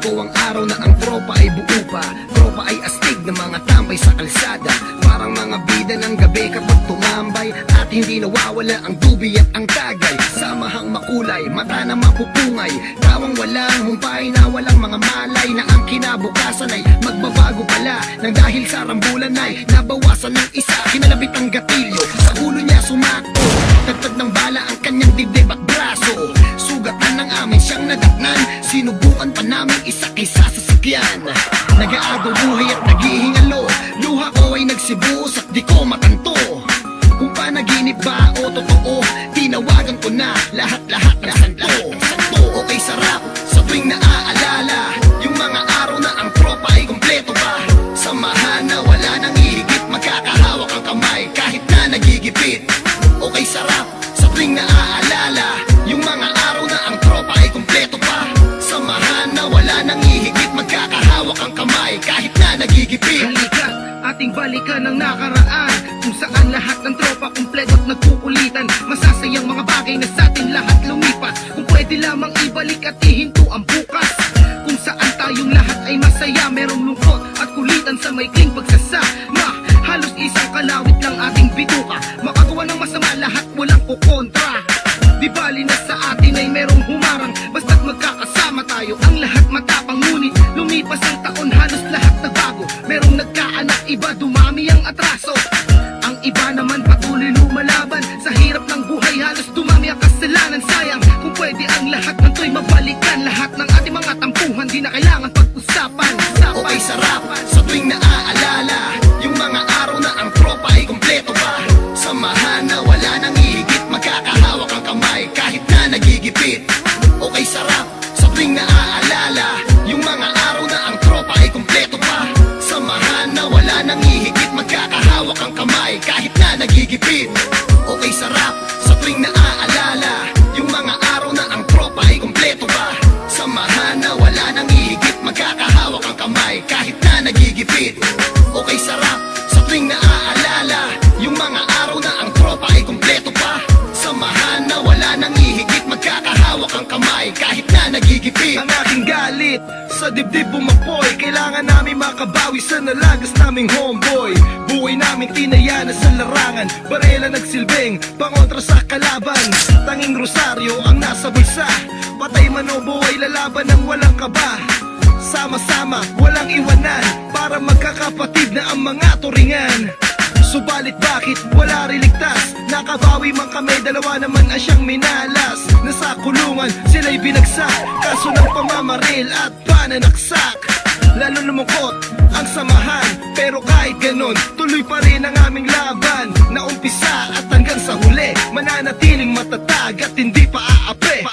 Darating po ang araw na ang tropa ay buo pa. Tropa ay astig na mga tambay sa kalsada, parang mga bida ng gabi kapag tumambay. At hindi nawawala ang dubi at ang tagay. Samahang makulay, mata na mapupungay, tawang walang humpay na walang mga malay. Na ang kinabukasan ay magbabago pala, nang dahil sa rambulan ay nabawasan ng isa. Kinalabit ang gatilyo, sa ulo niya sumakto, tagtag ng bala ang kanyang dibdib at braso. Sugatan ng amin siyang nadatnan, sinubukan pa namin isa-isa sa sakyan. Nag-aagaw buhay at naghihingalo, luha ko ay nagsibuos at di ko matanto kung panaginip ba o totoo. Tinawagan ko na lahat-lahat ng santo. Okay, sarap sa tuwing naaalala yung mga araw na ang tropa ay kumpleto pa. Samahan na wala nang hihigit, magkakahawak ang kamay kahit na nagigipit. Okay, sarap sa tuwing naaalala yung mga araw na ang tropa ay kumpleto pa. Samahan na wala nang hihigit, magkakahawak ang kamay kahit na nagigipit. Halika, ating balikan ang nakaraan, kung saan lahat ng tropa kumpleto at nagkukulitan. Masasayang mga bagay na sa atin lahat lumipas, kung pwede lamang ibalik at ihinto ang bukas. Kung saan tayong lahat ay masaya, merong lungkot at kulitan sa maikling pagsasama. Halos isang kalawit lang ating bituka, makagawa ng masama lahat walang kukontra. Di bali na sa atin ay merong humarang, basta't magkakasama tayo ang lahat matapang. Ngunit lumipas ang taon, halos lahat nagbago. Merong nagkaanak, iba dumami ang atraso. Ang iba naman patuloy lumalaban, sa hirap ng buhay halos dumami ang kasalanan. Sayang kung pwede ang lahat ng to'y mabalikan. Lahat ng ating mga tampuhan di na kailangan pag-usapan. Okay, sarap sa tuwing naaalala yung mga araw na ang tropa ay kumpleto pa. Samahan na wala nang hihigit, magkakahawak ang kamay kahit na nagigipit. Okay, sarap sa tuwing naaalala yung mga araw na ang tropa ay kumpleto pa. Samahan na wala nang hihigit, magkakahawak ang kamay kahit na nagigipit. Okay, sarap sa tuwing naaalala yung mga araw na ang tropa ay kumpleto pa. Samahan na wala nang hihigit, magkakahawak ang kamay kahit na nagigipit. Okay, sarap sa tuwing naaalala yung mga araw na ang tropa ay kumpleto pa. Samahan na wala nang hihigit, magkakahawak ang kamay kahit na nagigipit. Ang aking galit sa dibdib bumapoy, kailangan namin makabawi sa nalagas naming homeboy. Buhay namin tinaya na sa larangan, barela nagsilbing pangontra sa kalaban. Tanging rosaryo ang nasa bulsa, patay man o buhay lalaban ng walang kaba. Sama-sama, walang iwanan, para magkakapatid na ang mga turingan. Subalit bakit wala rin ligtas? Nakabawi man kami, dalawa naman ang siyang minalas. Nasa kulungan, sila'y binagsak, kaso ng pamamaril at pananaksak. Lalo lumungkot ang samahan, pero kahit ganon, tuloy pa rin ang aming laban. Naumpisa at hanggang sa huli, mananatiling matatag at hindi paaapi.